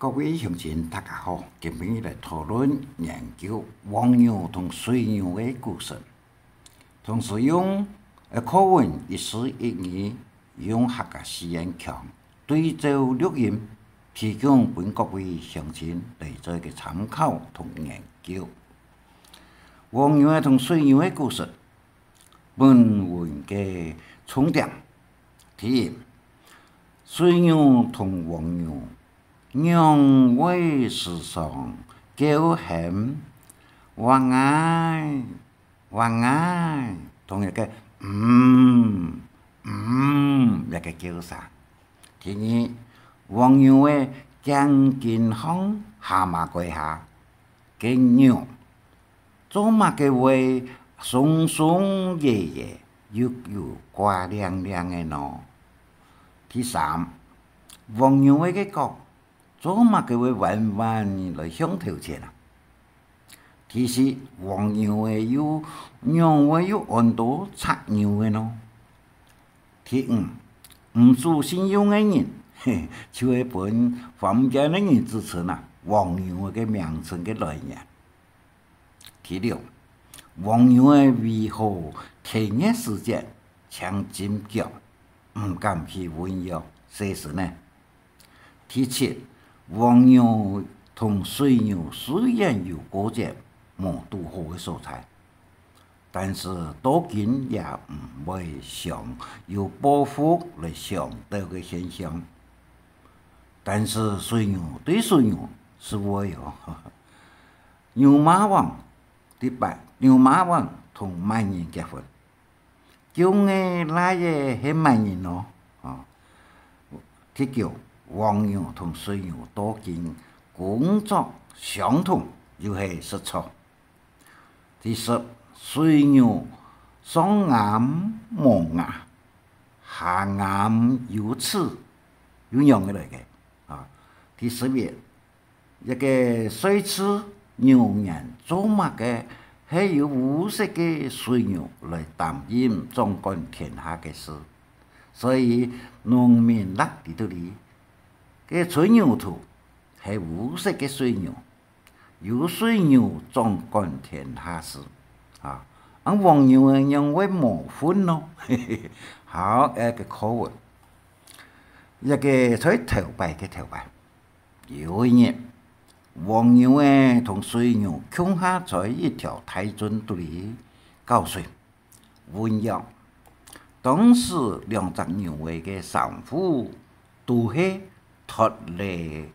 各位乡亲，大家好！今天来讨论研究黄牛同水牛的故事，同时用课文一诗一语，用客家实验腔对照录音，提供给各位乡亲来做一个参考同研究。黄牛同水牛的故事，本文嘅重点第一，水牛同黄牛。两位时常叫喊晚安，晚安，同一个一个叫声。第二，黄牛的将近向下马跪下，嘅牛做乜嘅话松松野野，又挂亮亮嘅喏。第三，黄牛嘅角。做乜佢會彎彎來向頭前啊？其實黃牛嘅有牛嘅有很多擦牛嘅咯。第五，唔做信用嘅人，就係本坊間嘅人支持啦。黃牛嘅名稱嘅來源。第六，黃牛嘅為何田野時節搶尖叫，唔敢去運用，這是呢？第七。黃牛同水牛雖然有各種無獨好嘅所在，但是多見也唔會像有報復來相對嘅現象。但是水牛對水牛是會有牛馬王第八，牛馬王同萬人結婚，叫嘅那嘢係萬人咯，第九。黃牛同水牛多見工作相同，又係實錯。第十，水牛上眼無牙，下眼有齒，有樣嘅嚟嘅。第11，一個水池牛人做乜嘅係有5色嘅水牛來擔任掌管天下嘅事，所以農民落喺度裡。嘅吹牛圖係5色嘅水牛，由水牛掌管天下事啊！黃牛嘅因為無分咯，好一個課文，一個在頭擺嘅頭擺。有一日，黃牛嘅同水牛共下在一條大圳度裡搞水運藥。當時兩隻牛嘅丈夫都係脫離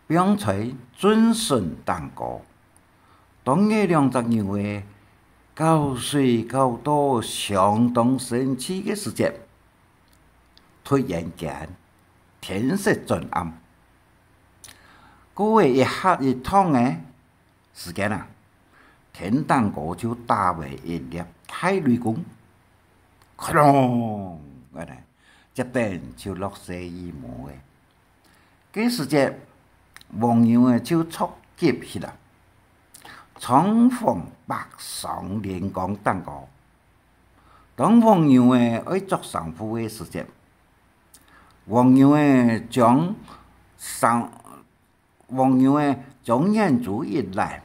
並且尊神蛋糕，當嘅兩隻牛嘅搞水搞到相當生氣嘅時節，突然間天色轉暗，嗰個一刻一趟嘅時間啊，天蛋糕就打為一粒大雷公，哐隆嗰度，一邊就落雪雨毛嘅。嗰時節，黃牛嘅就捉急起來，倉皇北上連江蛋糕。當黃牛嘅愛捉丈夫嘅時節，黃牛嘅將眼珠一來，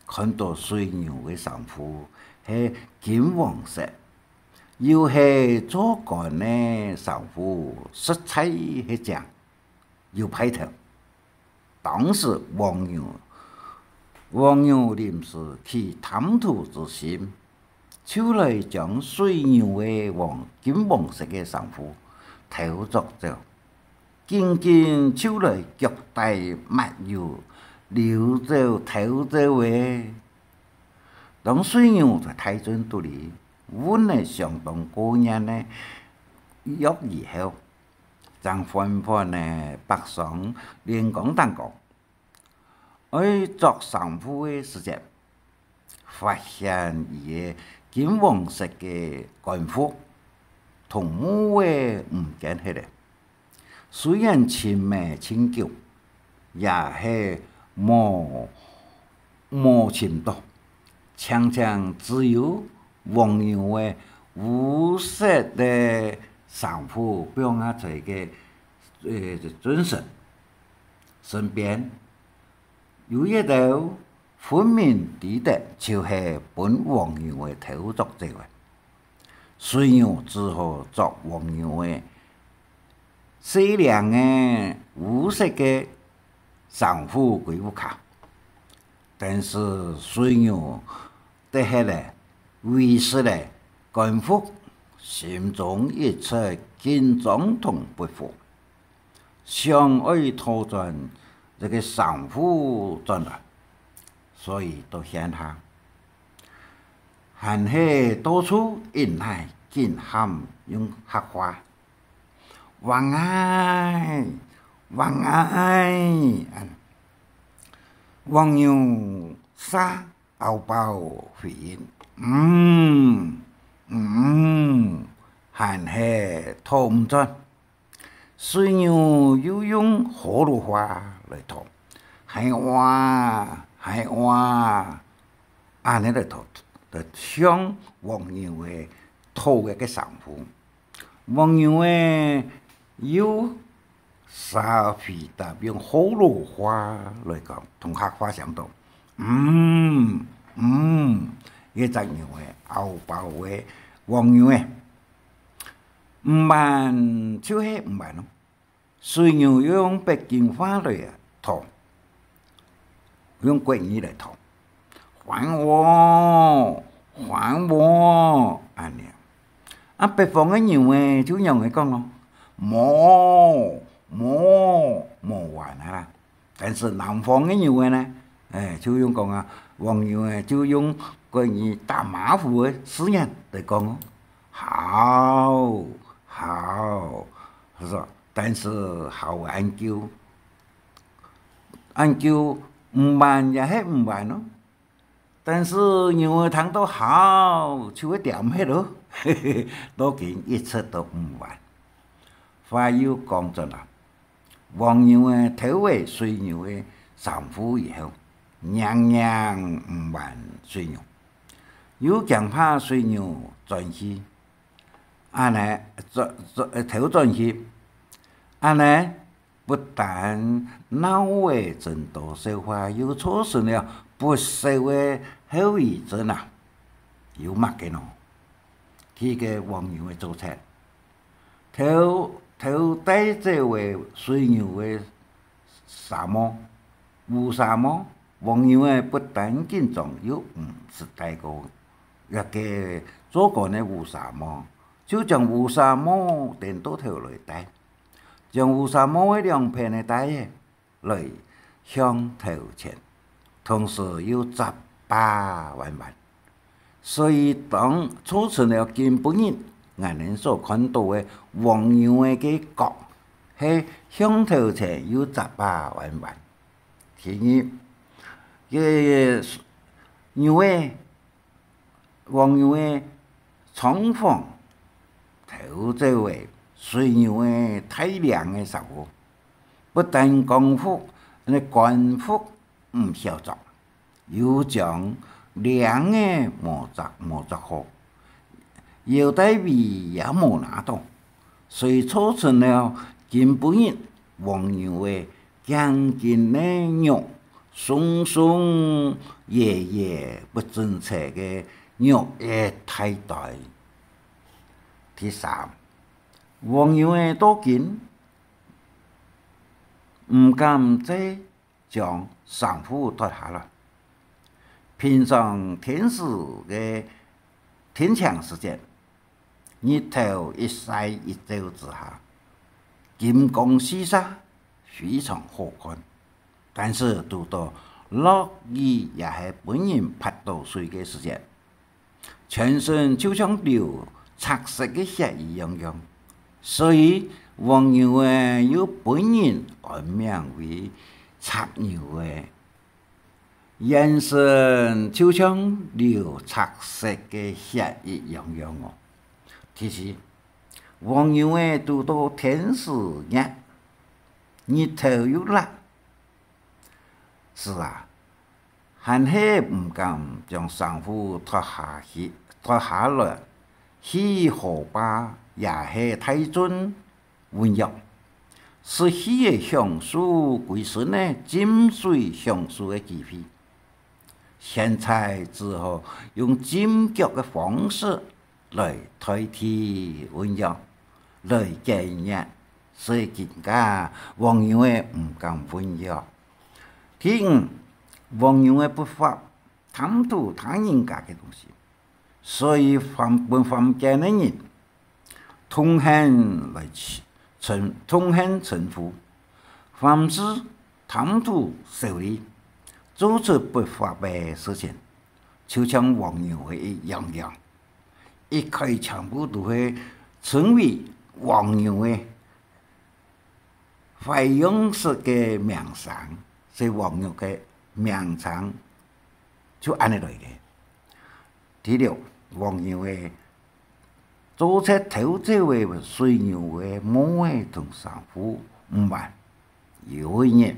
看到水牛嘅丈夫係金黃色，又係做乾嘅丈夫色彩係正。有派頭，當時黃牛臨時起貪圖之心，就來將水牛嘅金黃色嘅丈夫偷捉咗，緊就來腳底抹油，溜走偷走嘅。當水牛在大圳度裡運嚟相當過癮嘅藥以後。將緩緩呢北上連江蛋糕，愛捉丈夫嘅時節，發現伊嘅金黃色嘅乾膚同母嘅唔見起嚟。雖然青眉青腳，也係冇青多，常只有黃牛嘅5色嘅丈夫表現出嘅尊神，身边有一头分明抵得，就是本王样的头作者的。水牛只好作王样的细亮的五色的上腹鬼屋卡，但是水牛得下来，为失了感服，心中一切紧张同不服，想爱逃转这个上腹转来，所以都向他。寒气多处引来紧喊用黑话，王爱，王爱，王用沙后包回应，寒气拖唔转，水牛又用河洛话来拖，系哇，安尼来拖。就向王样的讨个上腹，王样的有沙皮搭用好罗花来讲，同客话相同。一只样的后包的王样的，唔慢就是唔慢咯。水牛用北京话来讨，用国语来讨。还我，安尼。北方的人诶，就用来讲咯，冇完啦。但是南方的人呢，就用讲啊，王样诶，就用关于打马虎的诗言来讲哦，好，是说，但是好研究唔慢也系唔慢咯。但是牛儿糖都好，就会点起咯，都见一切都唔完。话又讲咗啦，王牛嘅头尾水牛嘅上腹以后，样唔完水牛，又强怕水牛转去，安尼头转去，安尼不但脑嘅程度消化，又造成了不少嘅后遗症啊，有乜嘅喏？佢嘅黃牛嘅做法，頭底這位水牛嘅沙漠，烏沙漠，黃牛嘅不但緊張，又唔是大個，一個做過呢烏沙漠，就將烏沙漠電到頭來帶，將烏沙漠嘅兩片嘅帶來向頭前，同時又雜。8萬，所以當造成了根本人眼人所看到的黃樣嘅角，係向頭前有18萬。其二，嘅牛嘅黃樣嘅廠房頭這位水牛嘅太陽嘅時候，不但功夫，你官服唔曉做。又將兩個磨作好，腰帶尾也冇拿到，所以造成了根本人黃樣嘅將近的肉鬆野不正確嘅肉也太大。第三，黃樣嘅多見唔敢再將上腹脫下來。平常天時嘅天長時間，日頭一曬一照之下，金光四射，非常好看。但是到到落雨也係本人拍到水嘅時間，全身就像流赤色嘅血一樣，所以黃牛誒有本人改名為赤牛誒。眼神就像流赤色嘅血一樣哦。其實，黃牛嘅到到天時熱，日頭又辣，是啊，還係唔敢將上腹脫下來，去河壩也係太盡溫柔，失去的橡树归顺的浸水橡树的机会。现在只好用尖脚的方式来代替温柔，来纪念，所以更加王阳的唔敢温柔。第五，王阳的不法贪图他人家嘅东西，所以凡间的人痛恨来痛恨臣服，凡事贪图受利。做出不法的事情，就像王阳的一样，一概全部都会成为王阳的费用式的名声，所以王阳的名声就安尼来嘅。第六，王阳的做出偷走的水牛的母的同丈夫唔办，有一日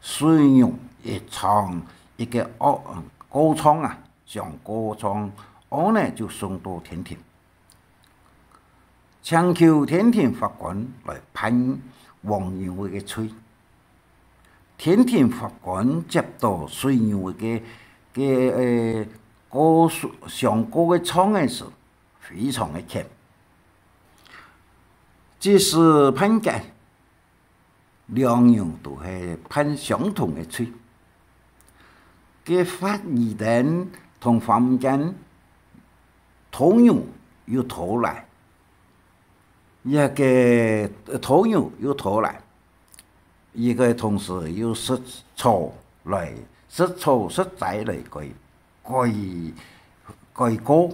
水牛。一个高仓啊，上高仓，我呢就送到天庭，请求天庭法官来判王阳的罪。天庭法官接到水牛嘅上高的仓的时，非常的强，即使判决，两样都系判相同的罪。嘅法医等同坊间土牛又讨来，一个土牛又讨来，一个同时又实错实在来改过，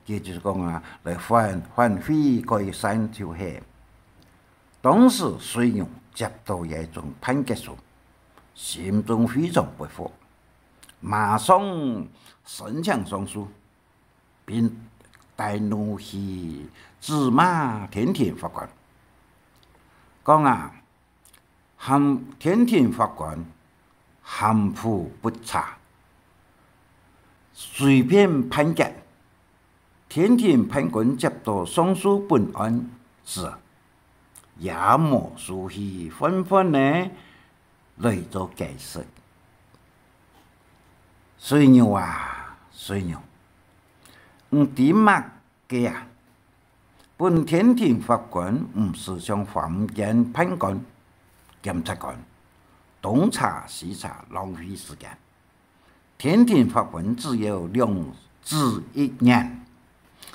即就是讲啊，来反悔改善就系。当时水牛接到一种判决书，心中非常不服。马上申请上诉，并大怒气指骂天庭法官，讲啊，天庭法官含糊不查，随便判决。天庭判官接到上诉本案时，也无书去纷纷呢来做解释。水牛啊，水牛，点乜嘅啊？本天庭法官唔是像坊间判官、检察官东查西查，浪费时间。天庭法官只有2至1年，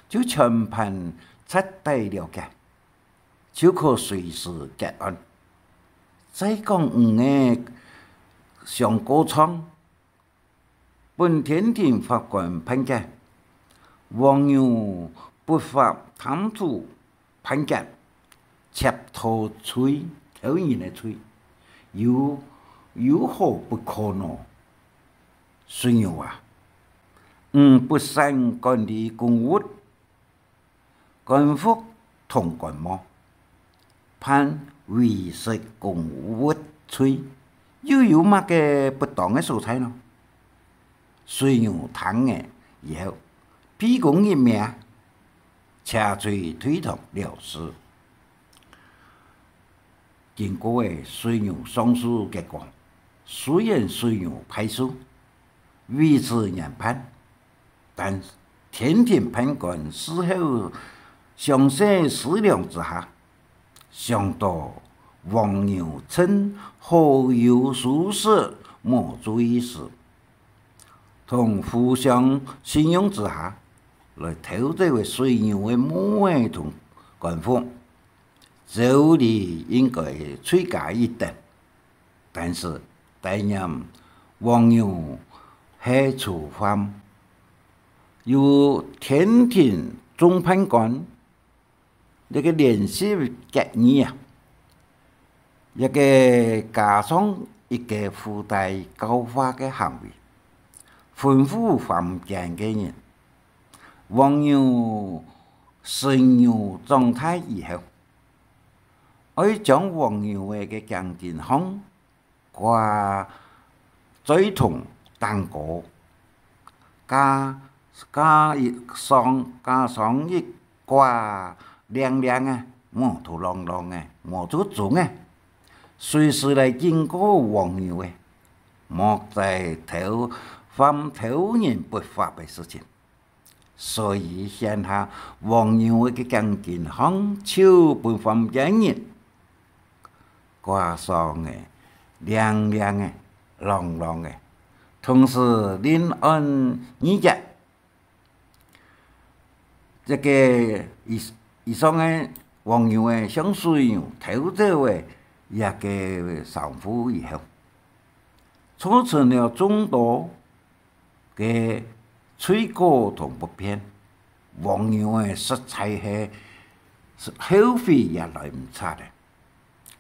就全盘彻底了解，就可随时结案。再讲嘅上高仓。本天庭法官判决，王阳不法贪图判决，窃盗罪，偷人的罪，有何不可呢？水牛啊，不善管理公务，官复同官冇，判违失公务罪，又有乜嘅不當嘅素材呢？水牛贪嘅以後，披公一命，車罪推脱了事。經過嘅水牛上訴結果，雖然水牛敗訴，維持原判，但天庭判官事後詳細思量之下，想到王牛趁好友疏失冇注意時，同互相信用之下，來偷這位水牛的母親同官府，照理應該罪加一等，但是擔任王牛係囚犯，由天庭總判官一個連續決議啊，一個加上一個附帶教化嘅行為。吩咐坊間嘅人，王牛神牛狀態以後，可以將王牛嘅強健康掛追同蛋糕，加上一掛亮亮嘅，毛頭浪浪嘅，毛頭腫嘅，随时来经过王牛的，莫在犯偷人不法的事情。所以现下王牛的更健康，手不犯奸人，挂上的亮亮的、朗朗的，同时临安日节。这个以上的王牛的向水牛偷走的一个上户以后，促成了众多嘅吹果同不偏。王牛的食材是口味也来唔差的。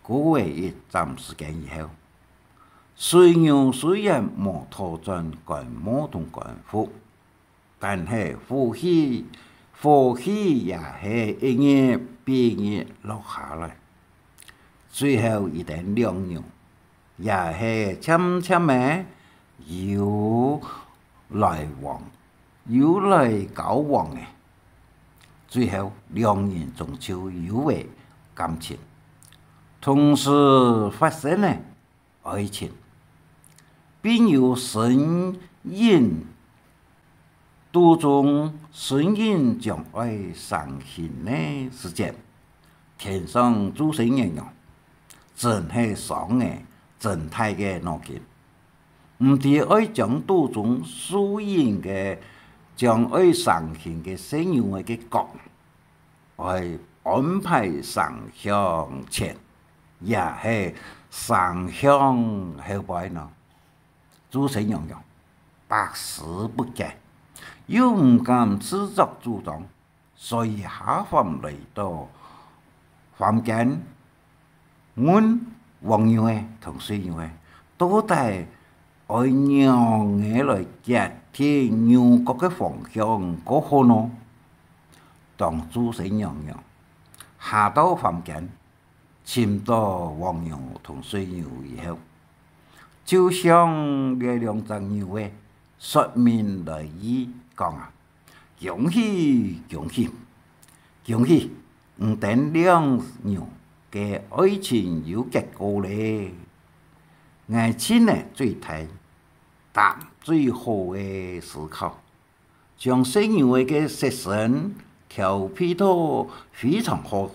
过了一段时间以后，水牛虽然冇拓展规模同功夫，但是火气也是一日比一日落下来。最后一顶两牛也是渐渐的有来交往的。最后两人终究有为感情，同时发生了爱情，并有神隐途中神隐将爱上行的时间。天上诸神一样，真是爽的正太的脑筋，唔止爱将途中所引的将爱上行的神牛的角，爱安排上向前，也是上向后摆呢。诸神样样，百思不解，又唔敢自作主张，所以下凡来到凡间，阮王牛的同水牛的，都带爱让的来接替牛角的方向过好呢。当诸神样样下到凡间，寻到王牛同水牛以后，就向这两只牛的说明来意讲啊，恭喜恭喜恭喜！唔等两牛嘅爱情有结果咧，爱情呢最答最好嘅思考，将水牛嘅色身调配到非常合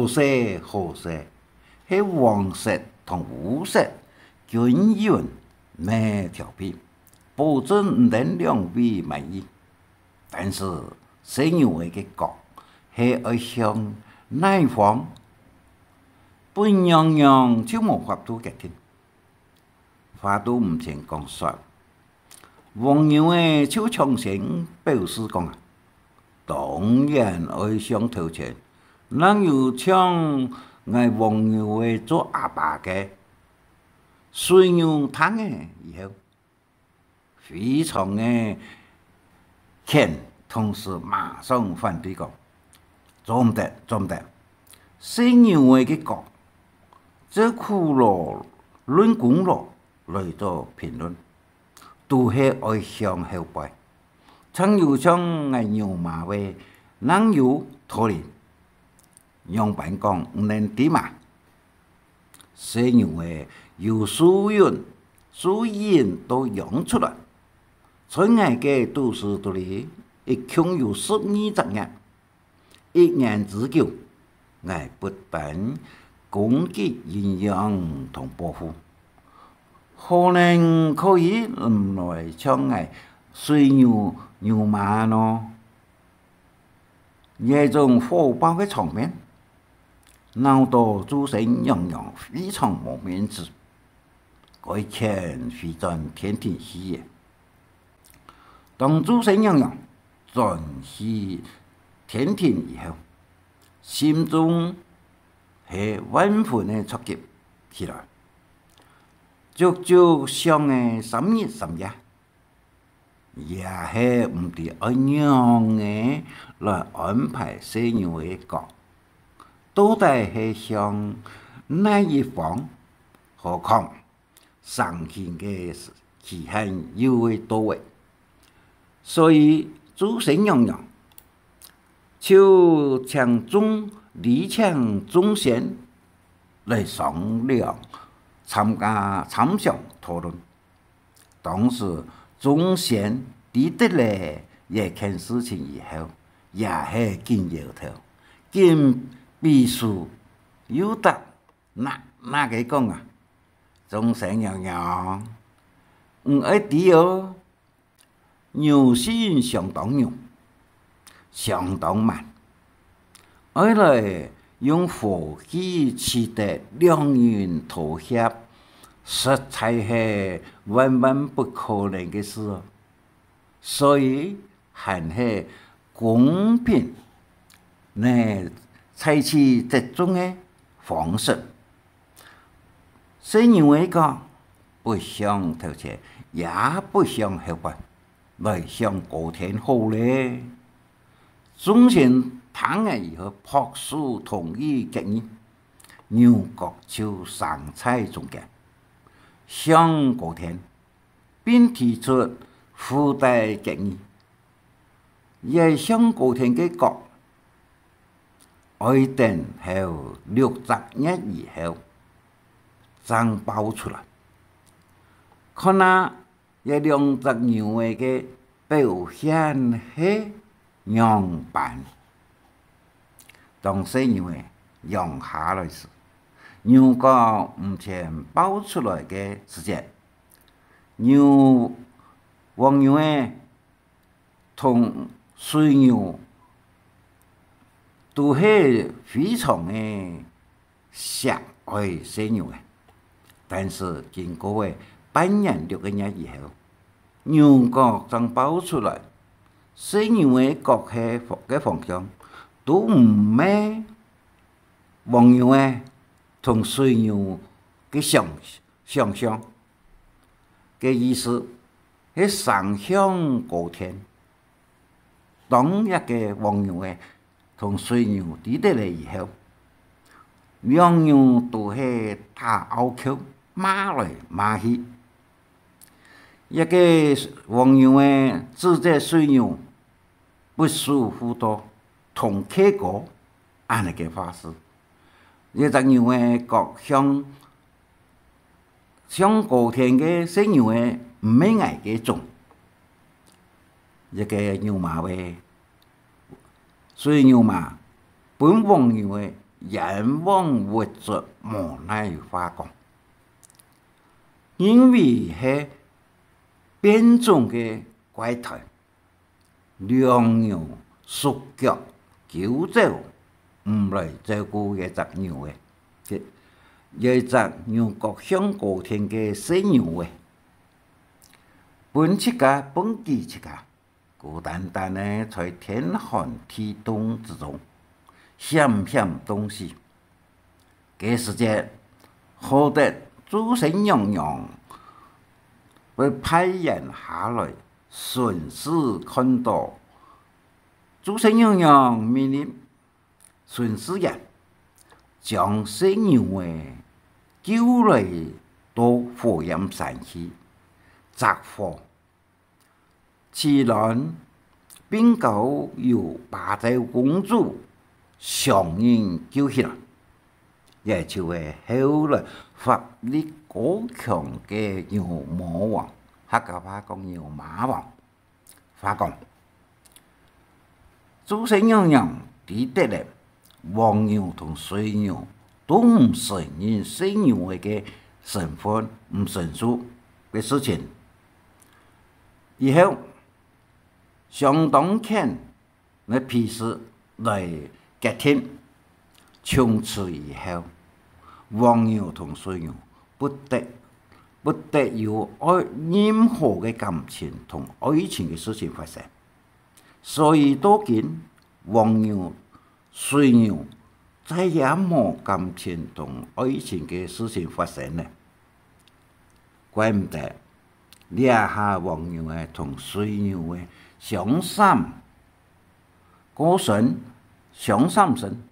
适，系黄色同乌色均匀嘅调配，保证唔等两位满意。但是水牛嘅角系爱向哪方，本样样就无法度决定，话都唔前讲说。王牛的就强行表示讲啊，当然爱上头前，哪有像爱王牛的做阿爸嘅？水牛听的以后，非常的欠，同时马上反对讲。做唔得，水牛的角，这苦劳论功劳来做评论，都是爱向后摆。曾有像爱牛马的，哪有拖连？样板讲唔能点嘛？水牛的有所言都养出来，村外嘅都市都里一共有12年。一年之久，我不但攻击营养同保护，可能可以来抢我水牛马呢？这种火爆的场面，闹得诸神样样非常没面子，该钱非常天天喜悦。当诸神样样转是天庭以后，心中是万分的触及起来，足上的3日3夜，也是唔知怎样的来安排水牛的角，到底是向哪一方？何况上行的期限又会到位，所以诸神样样。就强中离强中贤，来商量、参详讨论。当时总贤知得了这件事情以后，也是紧摇头，紧必须有得那个讲啊，总贤娘娘，爱知哦，牛心相当牛，相当慢，爱来用火气取得两人妥协，实在是万万不可能的事哦。所以还是公平来采取这种的方式。虽然为讲不想偷窃，也不想后悔，来向高天好咧。总贤听了以后，朴素同意决议，牛角就上在中间，向高天，并提出附带决议，也向高天嘅角，爱等后60日以後，才爆出來。看那這兩隻牛嘅表現係樣板，當時牛養下來時，牛角目前爆出來嘅時間，黃牛同水牛都係非常嘅狹愛水牛嘅，但是經過半年6個月以後，牛角才爆出來，水牛嘅角嘅方向都唔係黃牛同水牛嘅相嘅意思係雙向高天。當一個黃牛同水牛知得嚟以後，兩牛都係打拗口，罵來罵去。一個黃牛指責水牛不守婦道，同客過，安尼個法事。一隻牛角向高天嘅水牛唔係挨嘅種。一個牛馬水牛馬本黃牛眼望活着無奈發講，因為係變種嘅怪胎，兩牛縮腳叫走，唔來照顧一隻牛一隻牛角向高天嘅水牛本自家本己自家。孤單單在天寒地凍之中，想東西。這時節，好得諸神娘娘會派人下來巡視看到，諸神娘娘命令巡視人將水牛叫來到火焰山去摘火。自然並告由八州公主上人救起來，也就係後來法力高強嘅牛魔王，客家話講牛馬王，發講諸神娘娘知得咧，黃牛同水牛都唔承認水牛嘅身份唔成熟嘅事情，以後。相當強嘅批示來決定，從此以後，黃牛同水牛不得有任何嘅感情同愛情嘅事情發生。所以到今，黃牛、水牛再也冇感情同愛情嘅事情發生咧，怪唔得呢下黃牛同水牛相三個神相三神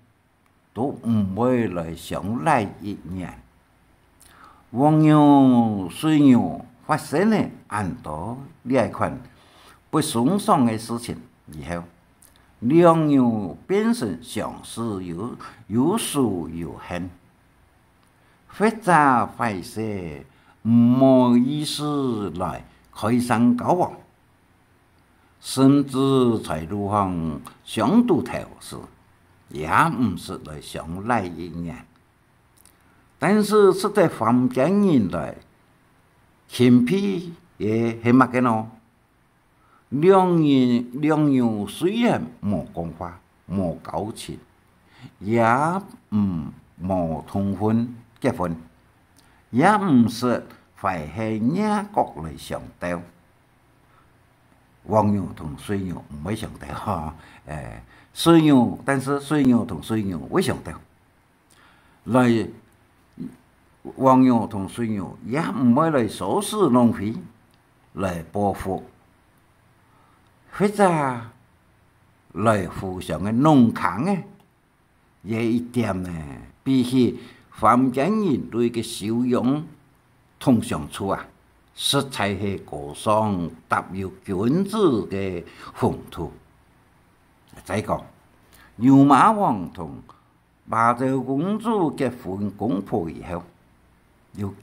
都唔會來相賴一年。黃牛、水牛發生了很多呢一款不順暢嘅事情以後，兩牛變成相似又仇又恨，或者坏些无意思来开山交往，甚至在路上相度头时，也唔是来相赖一样。但是实在坊间人来谦卑也系乜嘅咯？两样虽然无讲话、无交情，也无通婚结婚，也唔是phải系野国来上吊。黃牛同水牛唔會上吊哈，水牛，但是水牛同水牛會上吊。來，黃牛同水牛也唔會來收拾浪費，來報復，或者來互相嘅農扛嘅，也一點呢，比起坊間人對嘅修養同相處啊。實在係高尚踏入君子嘅風土。再講，牛馬王同芭蕉公主結婚公婆以後，又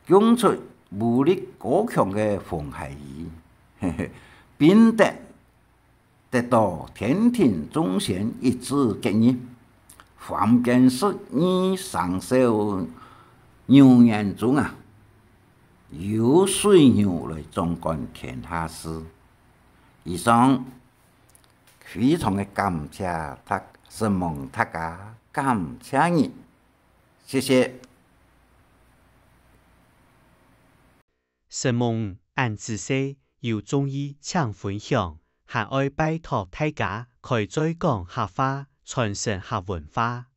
講出武力高強嘅馮孩兒，並得到天庭眾仙一致結義，方便使你上手牛眼中啊！由水牛來掌管天下事。以上非常嘅感謝神夢大家，感謝你，謝謝。神夢按知識有中意請分享，還愛拜託大家開再講客話，傳承客文化。